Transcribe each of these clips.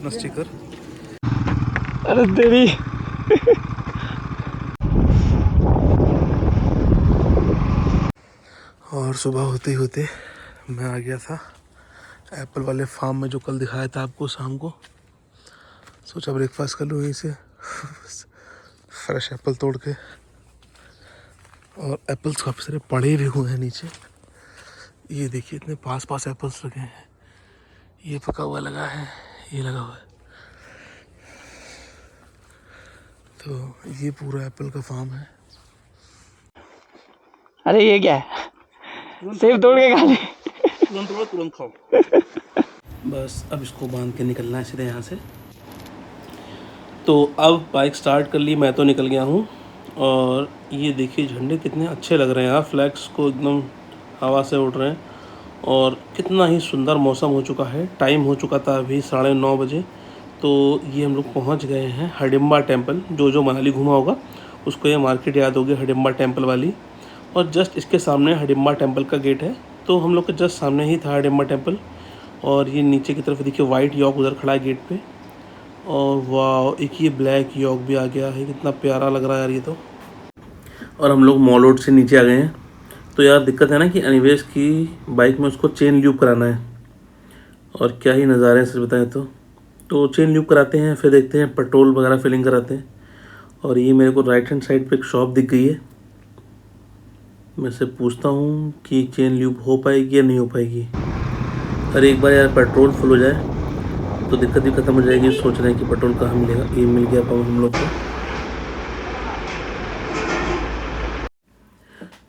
अपना स्टिकर। अरे तेरी और सुबह होते ही होते मैं आ गया था एप्पल वाले फार्म में, जो कल दिखाया था आपको शाम को। सोचा ब्रेकफास्ट कर लूँ यहीं से, फ्रेश एप्पल तोड़ के। और एप्पल्स काफ़ी सारे पड़े भी हुए हैं नीचे। ये देखिए इतने पास पास एप्पल्स लगे हैं। ये पका हुआ लगा है, ये लगा हुआ है। तो ये पूरा एप्पल का फार्म है। अरे ये क्या है? सेब तोड़ के खा ले। तुरंत खाओ। बस अब इसको बांध के निकलना है सीधे यहाँ से। तो अब बाइक स्टार्ट कर ली, मैं तो निकल गया हूँ। और ये देखिए झंडे कितने अच्छे लग रहे हैं यार, फ्लैग्स को एकदम हवा से उड़ रहे हैं। और कितना ही सुंदर मौसम हो चुका है। टाइम हो चुका था अभी 9:30 बजे। तो ये हम लोग पहुँच गए हैं हडिम्बा टेम्पल। जो मनाली घूमा होगा उसको ये मार्केट याद होगी, हडिम्बा टेम्पल वाली। और जस्ट इसके सामने हडिम्बा टेम्पल का गेट है। तो हम लोग के जस्ट सामने ही था हडिम्बा टेम्पल। और ये नीचे की तरफ देखिए वाइट यॉक उधर खड़ा है गेट पे। और वाह, एक ये ब्लैक यॉक भी आ गया है, कितना प्यारा लग रहा है यार ये तो। और हम लोग मॉल रोड से नीचे आ गए हैं। तो यार दिक्कत है ना कि अनिवेश की बाइक में उसको चेन ल्यूब कराना है। और क्या ही नज़ारे हैं सच बताएं तो चेन ल्यूब कराते हैं, फिर देखते हैं पेट्रोल वगैरह फिलिंग कराते हैं। और ये मेरे को राइट हैंड साइड पे एक शॉप दिख गई है। मैं से पूछता हूँ कि चेन ल्यूब हो पाएगी या नहीं हो पाएगी। अरे एक बार यार पेट्रोल फुल हो जाए तो दिक्कत भी ख़त्म हो जाएगी। सोच रहे हैं कि पेट्रोल कहाँ मिलेगा, ये मिल गया पंप हम लोग को।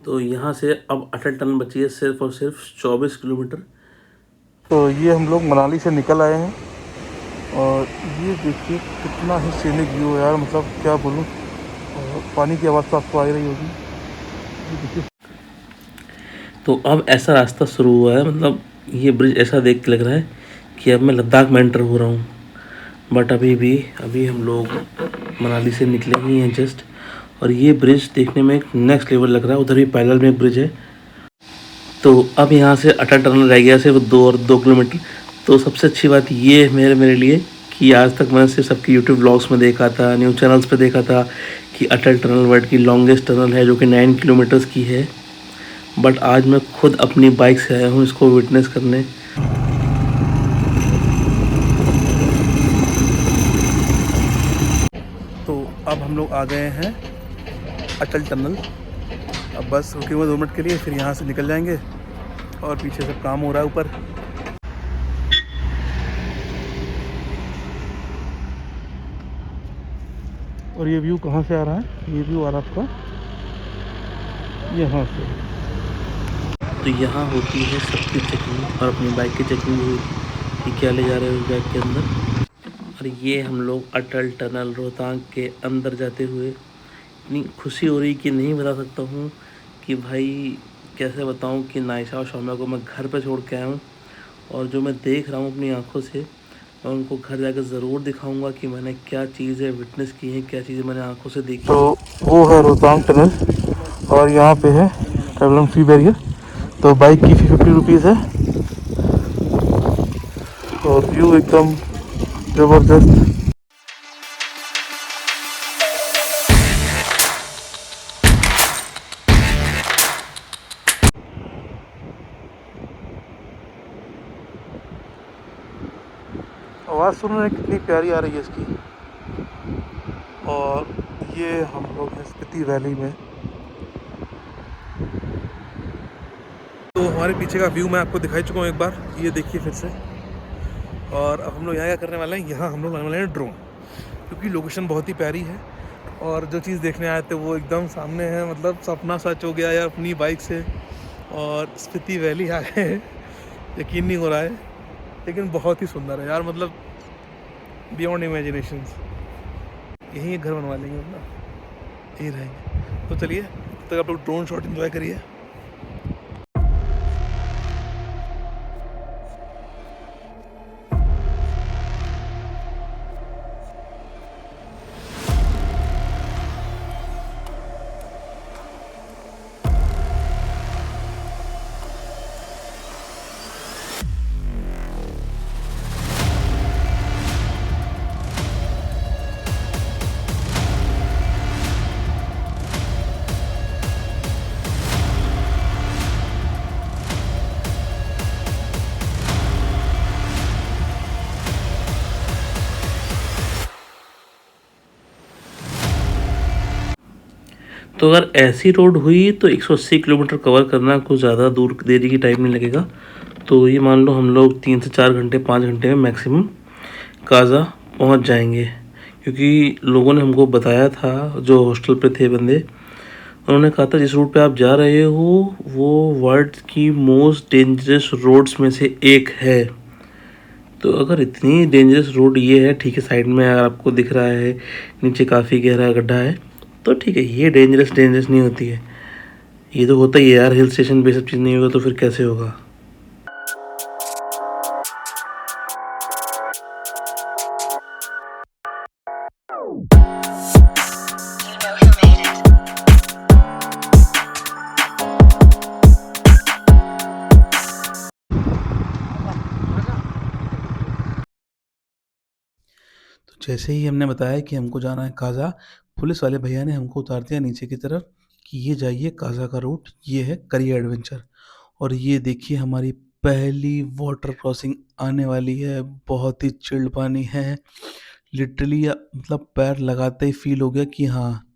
तो यहाँ से अब अटल टनल बची है सिर्फ और सिर्फ 24 किलोमीटर। तो ये हम लोग मनाली से निकल आए हैं। और ये देखिए कितना ही सीनिक व्यू है यार, मतलब क्या बोलूँ। पानी की आवाज़ तो आपको आ ही रही होगी, ये देखिए। तो अब ऐसा रास्ता शुरू हुआ है, मतलब ये ब्रिज ऐसा देख के लग रहा है कि अब मैं लद्दाख में एंटर हो रहा हूँ। बट अभी हम लोग मनाली से निकले ही हैं जस्ट। और ये ब्रिज देखने में एक नेक्स्ट लेवल लग रहा है। उधर भी पैरेलल में एक ब्रिज है। तो अब यहाँ से अटल टनल रह गया सिर्फ 2 किलोमीटर। तो सबसे अच्छी बात ये है मेरे लिए कि आज तक मैंने सिर्फ सबके यूट्यूब ब्लॉग्स में देखा था, न्यूज़ चैनल्स पे देखा था कि अटल टनल वर्ल्ड की लॉन्गेस्ट टनल है जो कि 9 किलोमीटर्स की है। बट आज मैं खुद अपनी बाइक से आया हूँ इसको विटनेस करने। तो अब हम लोग आ गए हैं अटल टनल। अब बस रुके हुए 2 मिनट के लिए, फिर यहाँ से निकल जाएंगे। और पीछे सब काम हो रहा है ऊपर। और ये व्यू कहाँ से आ रहा है? ये व्यू आ रहा है आपका यहाँ से। तो यहाँ होती है सबकी चेकिंग, और अपनी बाइक की चेकिंग भी होती कि क्या ले जा रहे हो उस बैग के अंदर। और ये हम लोग अटल टनल रोहतांग के अंदर जाते हुए इतनी खुशी हो रही कि नहीं बता सकता हूँ कि भाई कैसे बताऊँ कि नायशा और शौम्या को मैं घर पे छोड़ के आया हूँ। और जो मैं देख रहा हूँ अपनी आँखों से, मैं उनको घर जाकर ज़रूर दिखाऊंगा कि मैंने क्या चीज़ें विटनेस की हैं, क्या चीज़ें मैंने आँखों से देखी। तो वो है रोहतांग टनल। और यहाँ पे है प्रॉब्लम फ्री बैरियर। तो बाइक की 50 रुपीज़ है। और व्यू एकदम ज़बरदस्त। आवाज़ सुन रहे हैं कितनी प्यारी आ रही है इसकी। और ये हम लोग हैं स्पीति वैली में। तो हमारे पीछे का व्यू मैं आपको दिखाई चुका हूँ एक बार, ये देखिए फिर से। और अब हम लोग यहाँ क्या करने वाले हैं, यहाँ हम लोग लाने वाले हैं ड्रोन, क्योंकि लोकेशन बहुत ही प्यारी है। और जो चीज़ देखने आए थे वो एकदम सामने है, मतलब सपना सच हो गया यार अपनी बाइक से। और स्पीति वैली आ गए हैं, यकीन नहीं हो रहा है, लेकिन बहुत ही सुंदर है यार, मतलब बियॉन्ड इमेजिनेशन। यहीं एक घर बनवा लेंगे अपना, यहीं रहेंगे। तो चलिए तब तक आप लोग ड्रोन शॉट एंजॉय करिए। तो अगर ऐसी रोड हुई तो 180 किलोमीटर कवर करना कुछ ज़्यादा दूर देरी की टाइम नहीं लगेगा। तो ये मान लो हम लोग 3 से 4 घंटे 5 घंटे में मैक्सिमम काज़ा पहुंच जाएंगे, क्योंकि लोगों ने हमको बताया था, जो हॉस्टल पे थे बंदे, उन्होंने कहा था जिस रूट पे आप जा रहे हो वो वर्ल्ड की मोस्ट डेंजरस रोड्स में से एक है। तो अगर इतनी डेंजरस रोड ये है, ठीक है, साइड में अगर आपको दिख रहा है नीचे काफ़ी गहरा गड्ढा है तो ठीक है, ये डेंजरस नहीं होती है। ये तो होता ही है यार, हिल स्टेशन पे सब चीज़ नहीं होगा तो फिर कैसे होगा। तो जैसे ही हमने बताया कि हमको जाना है काज़ा, पुलिस वाले भैया ने हमको उतार दिया नीचे की तरफ कि ये जाइए काज़ा का रूट, ये है करी एडवेंचर। और ये देखिए हमारी पहली वाटर क्रॉसिंग आने वाली है, बहुत ही चिल्ड पानी है। लिटरली मतलब पैर लगाते ही फील हो गया कि हाँ,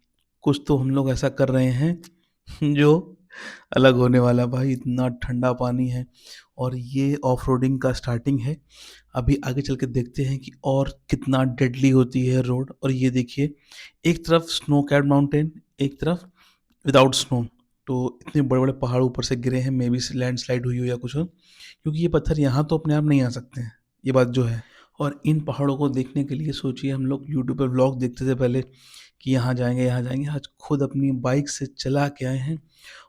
कुछ तो हम लोग ऐसा कर रहे हैं जो अलग होने वाला है। भाई इतना ठंडा पानी है और ये ऑफ रोडिंग का स्टार्टिंग है। अभी आगे चल के देखते हैं कि और कितना डेडली होती है रोड। और ये देखिए, एक तरफ स्नो कैप्ड माउंटेन, एक तरफ विदाउट स्नो। तो इतने बड़े बड़े पहाड़ ऊपर से गिरे हैं, मे बी लैंडस्लाइड हुई हो या कुछ हो, क्योंकि ये पत्थर यहाँ तो अपने आप नहीं आ सकते हैं, ये बात जो है। और इन पहाड़ों को देखने के लिए सोचिए, हम लोग यूट्यूब पर व्लॉग देखते थे पहले कि यहाँ जाएंगे यहाँ जाएंगे, आज खुद अपनी बाइक से चला के आए हैं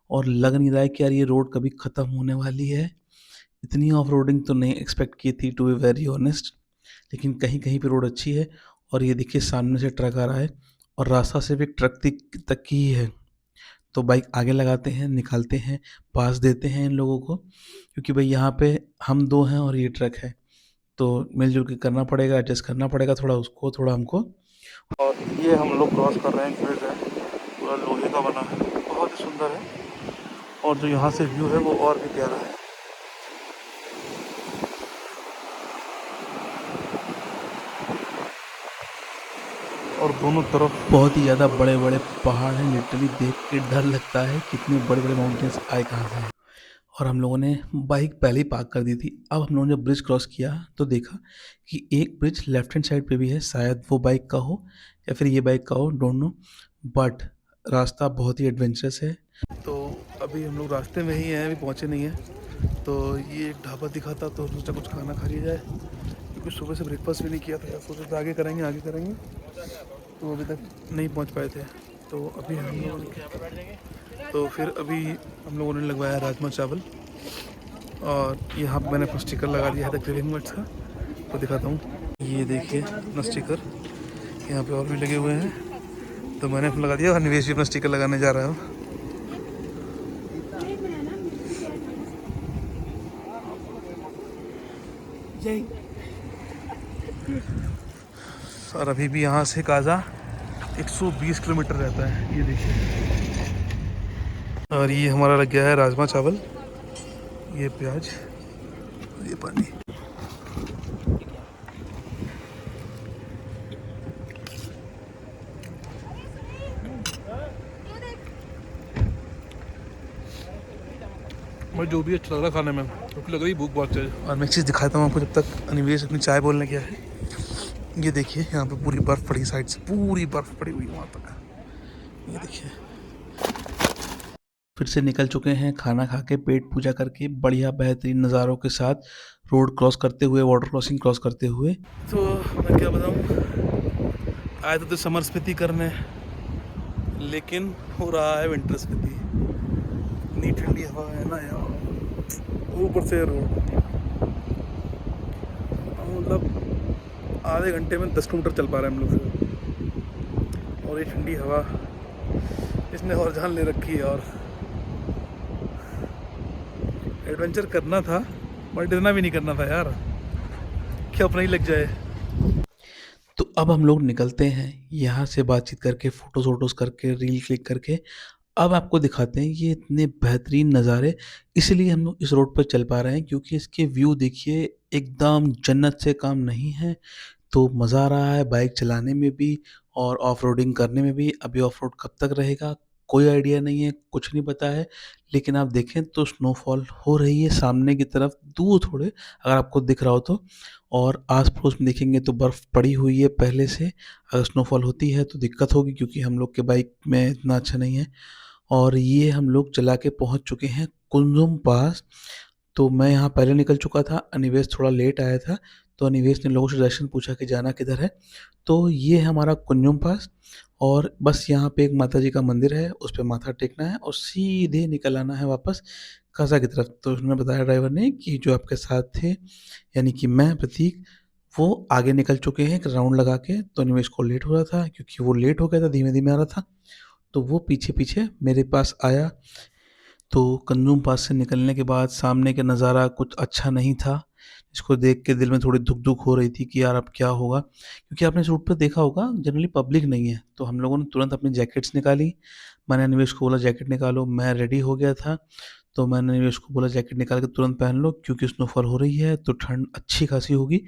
और लग नहीं रहा है कि यार ये रोड कभी ख़त्म होने वाली है। इतनी ऑफ रोडिंग तो नहीं एक्सपेक्ट की थी, टू बी वेरी ऑनेस्ट, लेकिन कहीं कहीं पे रोड अच्छी है। और ये देखिए सामने से ट्रक आ रहा है और रास्ता सिर्फ एक ट्रक तक की ही है। तो बाइक आगे लगाते हैं, निकालते हैं, पास देते हैं इन लोगों को, क्योंकि भाई यहाँ पे हम दो हैं और ये ट्रक है, तो मिलजुल के करना पड़ेगा, एडजस्ट करना पड़ेगा, थोड़ा उसको थोड़ा हमको। और ये हम लोग क्रॉस कर रहे हैं ब्रिज है, पूरा लोहे का बना है, बहुत ही सुंदर है। और जो यहाँ से व्यू है वो और भी प्यारा है। और दोनों तरफ बहुत ही ज़्यादा बड़े बड़े पहाड़ हैं, लिटरली देख के डर लगता है कितने बड़े बड़े माउंटेन्स आए कहाँ से हैं। और हम लोगों ने बाइक पहले ही पार्क कर दी थी। अब हम लोगों ने जब ब्रिज क्रॉस किया तो देखा कि एक ब्रिज लेफ्ट हैंड साइड पे भी है, शायद वो बाइक का हो या फिर ये बाइक का हो, डोंट नो, बट रास्ता बहुत ही एडवेंचरस है। तो अभी हम लोग रास्ते में ही हैं, अभी पहुँचे नहीं हैं। तो ये एक ढाबा दिखा था तो सोचा कुछ खाना खा लिया जाए, क्योंकि सुबह से ब्रेकफास्ट भी नहीं किया था, सोचा था आगे करेंगे, तो अभी तक नहीं पहुंच पाए थे। तो अभी हम लोगों ने हम लोगों ने लगवाया राजमा चावल, और यहाँ पे मैंने अपना स्टिकर लगा दिया है द ग्रिलिंग मट्स का, तो दिखाता हूँ। ये देखिए अपना स्टिकर, यहाँ पे और भी लगे हुए हैं, तो मैंने अपना लगा दिया और निवेश भी अपना स्टिकर लगाने जा रहा है। और अभी भी यहाँ से काज़ा 120 किलोमीटर रहता है, ये देखिए। और ये हमारा लग गया है राजमा चावल, ये प्याज, ये पानी। मुझे जो भी अच्छा लग रहा है खाने में, क्योंकि लग रही भूख बहुत तेज। और मैं एक चीज़ दिखाता हूँ आपको, जब तक अनिवेश अपनी चाय बोलने गया है। ये देखिए यहाँ पे पूरी बर्फ़ पड़ी, साइड से पूरी बर्फ़ पड़ी हुई वहाँ तक, ये देखिए। फिर से निकल चुके हैं खाना खा के, पेट पूजा करके, बढ़िया बेहतरीन नज़ारों के साथ रोड क्रॉस करते हुए, वाटर क्रॉसिंग क्रॉस करते हुए। तो मैं क्या बताऊँ, आए तो समर स्पीति करने, लेकिन हो रहा है विंटर स्पीति। इतनी ठंडी हवा है ना यार, ऊपर से रोड, मतलब आधे घंटे में 10 किलोमीटर चल पा रहे हैं हम लोग। और ये ठंडी हवा इसने और जान ले रखी है। और एडवेंचर करना था बट इतना भी नहीं करना था यार, क्या अपना ही लग जाए। तो अब हम लोग निकलते हैं यहाँ से, बातचीत करके, फ़ोटोज़ करके, रील क्लिक करके। अब आपको दिखाते हैं ये इतने बेहतरीन नज़ारे, इसलिए हम लोग इस रोड पर चल पा रहे हैं क्योंकि इसके व्यू देखिए, एकदम जन्नत से कम नहीं है। तो मज़ा आ रहा है बाइक चलाने में भी और ऑफ रोडिंग करने में भी। अभी ऑफ रोड कब तक रहेगा कोई आइडिया नहीं है, कुछ नहीं पता है, लेकिन आप देखें तो स्नोफॉल हो रही है सामने की तरफ, दूर थोड़े, अगर आपको दिख रहा हो तो। और आस-पड़ोस में देखेंगे तो बर्फ़ पड़ी हुई है पहले से, अगर स्नोफॉल होती है तो दिक्कत होगी क्योंकि हम लोग के बाइक में इतना अच्छा नहीं है। और ये हम लोग चला के पहुँच चुके हैं कुंजुम पास। तो मैं यहाँ पहले निकल चुका था, अनिवेश थोड़ा लेट आया था, तो अनिवेश ने लोगों से डायरेक्शन पूछा कि जाना किधर है। तो ये है हमारा कुंजुम पास, और बस यहाँ पे एक माता जी का मंदिर है, उस पे माथा टेकना है और सीधे निकल आना है वापस काज़ा की तरफ। तो उसने बताया ड्राइवर ने कि जो आपके साथ थे, यानी कि मैं, प्रतीक, वो आगे निकल चुके हैं एक राउंड लगा के। तो अनिमेष को लेट हो रहा था क्योंकि वो लेट हो गया था, धीमे-धीमे आ रहा था, तो वो पीछे-पीछे मेरे पास आया। तो कंजुम पास से निकलने के बाद सामने का नज़ारा कुछ अच्छा नहीं था, जिसको देख के दिल में थोड़ी धुक-धुक हो रही थी कि यार अब क्या होगा? क्योंकि आपने इस रूट पे देखा होगा जनरली पब्लिक नहीं है, तो हम लोगों ने तुरंत अपनी जैकेट्स निकाली। मैंने अनिमेष को बोला जैकेट निकालो, मैं रेडी हो गया था, तो मैंने अनिमेष को बोला जैकेट निकाल के तुरंत पहन लो क्योंकि स्नोफॉल हो रही है, तो ठंड अच्छी खासी होगी।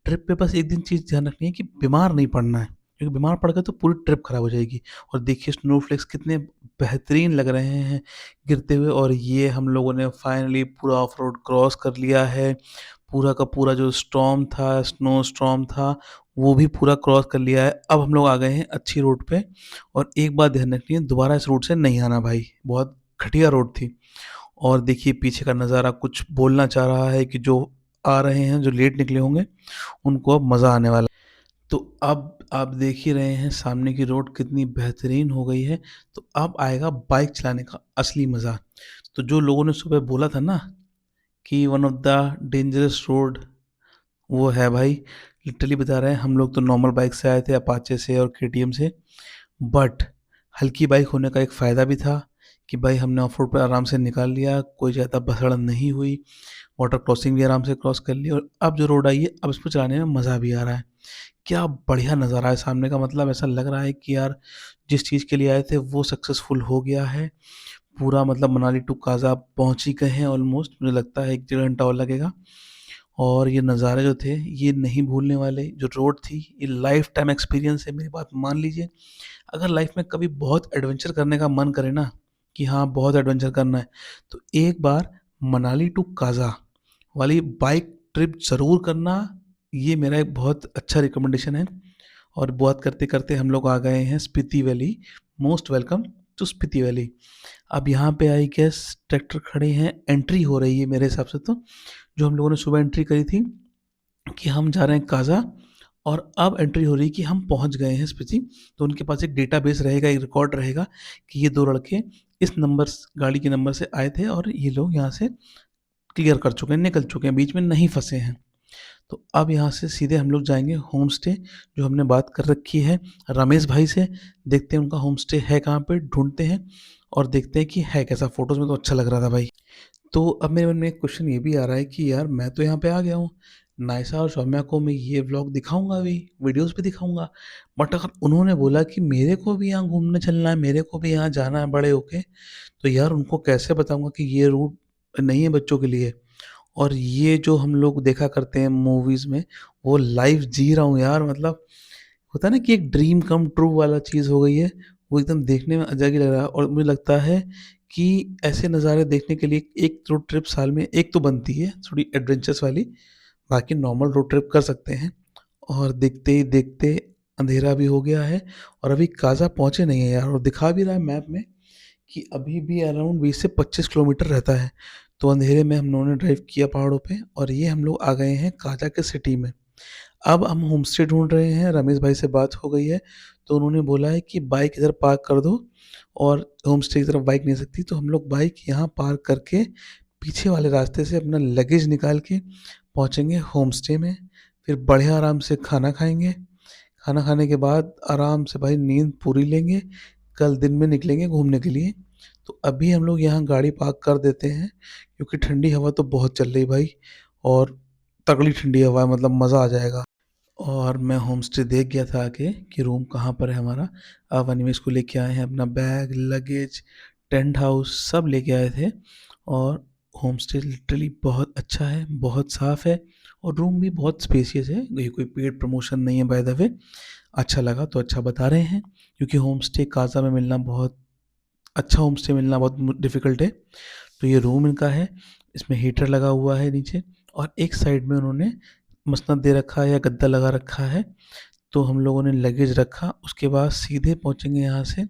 ट्रिप पे बस एक दिन चीज़ ध्यान रखनी है कि बीमार नहीं पड़ना है, क्योंकि बीमार पड़ गए तो पूरी ट्रिप खराब हो जाएगी। और देखिए स्नोफ्लेक्स कितने बेहतरीन लग रहे हैं गिरते हुए, और ये हम लोगों ने फाइनली पूरा ऑफ रोड क्रॉस कर लिया है। पूरा का पूरा जो स्टॉर्म था, स्नो स्टॉर्म था, वो भी पूरा क्रॉस कर लिया है। अब हम लोग आ गए हैं अच्छी रोड पे, और एक बात ध्यान रखनी है, दोबारा इस रोड से नहीं आना भाई, बहुत घटिया रोड थी। और देखिए पीछे का नज़ारा कुछ बोलना चाह रहा है कि जो आ रहे हैं, जो लेट निकले होंगे, उनको अब मज़ा आने वाला है। तो अब आप देख ही रहे हैं सामने की रोड कितनी बेहतरीन हो गई है, तो अब आएगा बाइक चलाने का असली मज़ा। तो जो लोगों ने सुबह बोला था ना कि one of the dangerous road, वो है भाई, लिटरली बता रहे हैं। हम लोग तो नॉर्मल बाइक से आए थे, अपाचे से और केटीएम से, बट हल्की बाइक होने का एक फ़ायदा भी था कि भाई हमने ऑफ रोड पर आराम से निकाल लिया, कोई ज़्यादा भसड़न नहीं हुई, वाटर क्रॉसिंग भी आराम से क्रॉस कर ली, और अब जो रोड आई है, अब इसको चलाने में मज़ा भी आ रहा है। क्या बढ़िया नज़ारा है सामने का, मतलब ऐसा लग रहा है कि यार जिस चीज़ के लिए आए थे वो सक्सेसफुल हो गया है। पूरा मतलब मनाली टू काज़ा पहुँच ही गए हैं ऑलमोस्ट, मुझे लगता है 1 डेढ़ घंटा और लगेगा। और ये नज़ारे जो थे ये नहीं भूलने वाले, जो रोड थी ये लाइफ़ टाइम एक्सपीरियंस है, मेरी बात मान लीजिए। अगर लाइफ़ में कभी बहुत एडवेंचर करने का मन करे ना, कि हाँ बहुत एडवेंचर करना है, तो एक बार मनाली टू काज़ा वाली बाइक ट्रिप ज़रूर करना, ये मेरा एक बहुत अच्छा रिकमेंडेशन है। और बात करते-करते हम लोग आ गए हैं Spiti valley. Most welcome to Spiti valley. अब यहाँ पे आई गेस ट्रैक्टर खड़े हैं, एंट्री हो रही है मेरे हिसाब से तो, जो हम लोगों ने सुबह एंट्री करी थी कि हम जा रहे हैं काज़ा, और अब एंट्री हो रही है कि हम पहुँच गए हैं स्पीति। तो उनके पास एक डेटाबेस रहेगा, एक रिकॉर्ड रहेगा कि ये 2 लड़के इस नंबर स गाड़ी के नंबर से आए थे और ये लोग यहाँ से क्लियर कर चुके हैं, निकल चुके हैं, बीच में नहीं फँसे हैं। तो अब यहाँ से सीधे हम लोग जाएँगे होम स्टे, जो हमने बात कर रखी है रमेश भाई से। देखते हैं उनका होम स्टे है कहाँ पे, ढूँढते हैं और देखते हैं कि है कैसा। फ़ोटोज़ में तो अच्छा लग रहा था भाई। तो अब मेरे मन में एक क्वेश्चन ये भी आ रहा है कि यार मैं तो यहाँ पे आ गया हूँ, नायसा और सौम्या को मैं ये व्लॉग दिखाऊँगा भी, वीडियोज़ भी दिखाऊँगा। बट अगर उन्होंने बोला कि मेरे को भी यहाँ घूमने चलना है, मेरे को भी यहाँ जाना है बड़े होके, तो यार उनको कैसे बताऊँगा कि ये रूट नहीं है बच्चों के लिए। और ये जो हम लोग देखा करते हैं मूवीज़ में, वो लाइव जी रहा हूँ यार, मतलब होता है ना कि एक ड्रीम कम ट्रू वाला चीज़ हो गई है, वो एकदम देखने में अलग ही लग रहा है। और मुझे लगता है कि ऐसे नज़ारे देखने के लिए एक रोड ट्रिप साल में एक तो बनती है, थोड़ी एडवेंचरस वाली, बाकी नॉर्मल रोड ट्रिप कर सकते हैं। और देखते ही देखते अंधेरा भी हो गया है, और अभी काज़ा पहुँचे नहीं हैं यार, और दिखा भी रहा है मैप में कि अभी भी अराउंड 20 से 25 किलोमीटर रहता है। तो अंधेरे में हम लोगों ने ड्राइव किया पहाड़ों पे, और ये हम लोग आ गए हैं काजा के सिटी में। अब हम होम स्टे ढूँढ रहे हैं, रमेश भाई से बात हो गई है, तो उन्होंने बोला है कि बाइक इधर पार्क कर दो, और होम स्टे की तरफ बाइक नहीं सकती, तो हम लोग बाइक यहाँ पार्क करके पीछे वाले रास्ते से अपना लगेज निकाल के पहुँचेंगे होम स्टे में। फिर बढ़िया आराम से खाना खाएँगे, खाना खाने के बाद आराम से भाई नींद पूरी लेंगे, कल दिन में निकलेंगे घूमने के लिए। तो अभी हम लोग यहाँ गाड़ी पार्क कर देते हैं, क्योंकि ठंडी हवा तो बहुत चल रही है भाई, और तगड़ी ठंडी हवा है, मतलब मज़ा आ जाएगा। और मैं होम स्टे देख गया था आके कि रूम कहाँ पर है हमारा। अब अनिमेष को लेके आए हैं, अपना बैग, लगेज, टेंट हाउस सब लेके आए थे। और होम स्टे लिटरली बहुत अच्छा है, बहुत साफ़ है, और रूम भी बहुत स्पेशियस है। ये कोई पेड प्रमोशन नहीं है बाय द वे। अच्छा लगा तो अच्छा बता रहे हैं, क्योंकि होम स्टे काज़ा में मिलना बहुत अच्छा होम स्टे मिलना बहुत डिफ़िकल्ट है। तो ये रूम इनका है, इसमें हीटर लगा हुआ है नीचे और एक साइड में उन्होंने मसनद दे रखा है या गद्दा लगा रखा है। तो हम लोगों ने लगेज रखा, उसके बाद सीधे पहुँचेंगे यहाँ से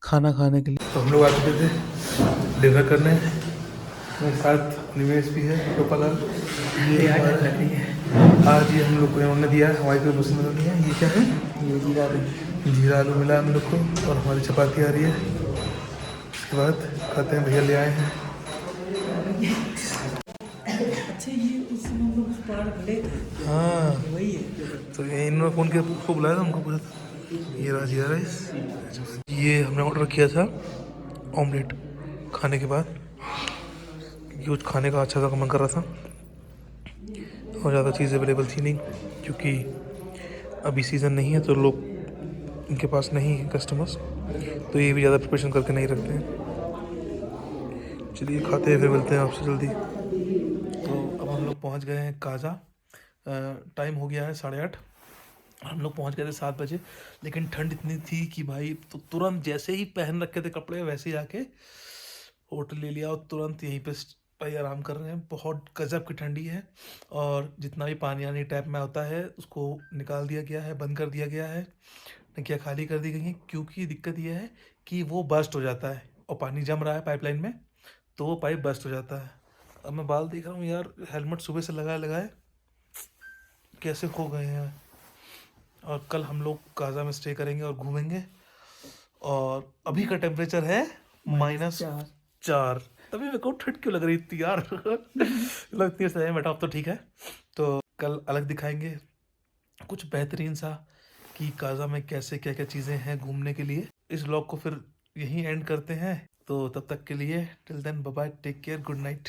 खाना खाने के लिए। तो हम लोग आ चुके थे डिनर करने, मेरे साथ निवेश भी है, गोपालाल। ये आज ये हम लोग को इन्होंने दिया है, हमारी कोई पसंद नहीं है। ये क्या है? ये जीरा आलू मिला हम लोग को और हमारी चपाती आ रही है। उसके बाद खाते हैं, भैया ले आए हैं। अच्छा, ये उस हम लोग उस पार खड़े थे, हाँ, वही है। तो ये इन्होंने फ़ोन किया, उसको बुलाया था, उनको पूछा था। ये रहा जीरा राइस। ये हमने ऑर्डर किया था ऑमलेट खाने के बाद, क्योंकि कुछ खाने का अच्छा सा मन कर रहा था और ज़्यादा चीज़ अवेलेबल थी नहीं, क्योंकि अभी सीज़न नहीं है तो लोग इनके पास नहीं है कस्टमर्स, तो ये भी ज़्यादा प्रिपरेशन करके नहीं रखते हैं। चलिए खाते हैं, फिर मिलते हैं आपसे जल्दी। तो अब हम लोग पहुंच गए हैं काजा। टाइम हो गया है 8:30। हम लोग पहुंच गए थे 7 बजे, लेकिन ठंड इतनी थी कि भाई तो तुरंत जैसे ही पहन रखे थे कपड़े वैसे ही आके होटल ले लिया और तुरंत यहीं पे भाई आराम कर रहे हैं। बहुत गजब की ठंडी है और जितना भी पानी आनी टैप में होता है उसको निकाल दिया गया है, बंद कर दिया गया है, टंकियाँ खाली कर दी गई हैं, क्योंकि दिक्कत ये है कि वो बर्स्ट हो जाता है और पानी जम रहा है पाइपलाइन में, तो वो पाइप बर्स्ट हो जाता है। अब मैं बाल देख रहा हूँ यार, हेलमेट सुबह से लगाए लगाए कैसे खो गए हैं। और कल हम लोग काजा में स्टे करेंगे और घूमेंगे, और अभी का टेम्परेचर है -4। तभी मेरे को ठंड क्यों लग रही थी यार। लगती है बेटा, अब तो ठीक है। तो कल अलग दिखाएंगे कुछ बेहतरीन सा कि काजा में कैसे क्या क्या चीज़ें हैं घूमने के लिए। इस व्लॉग को फिर यहीं एंड करते हैं। तो तब तक के लिए till then bye bye, take care, good night.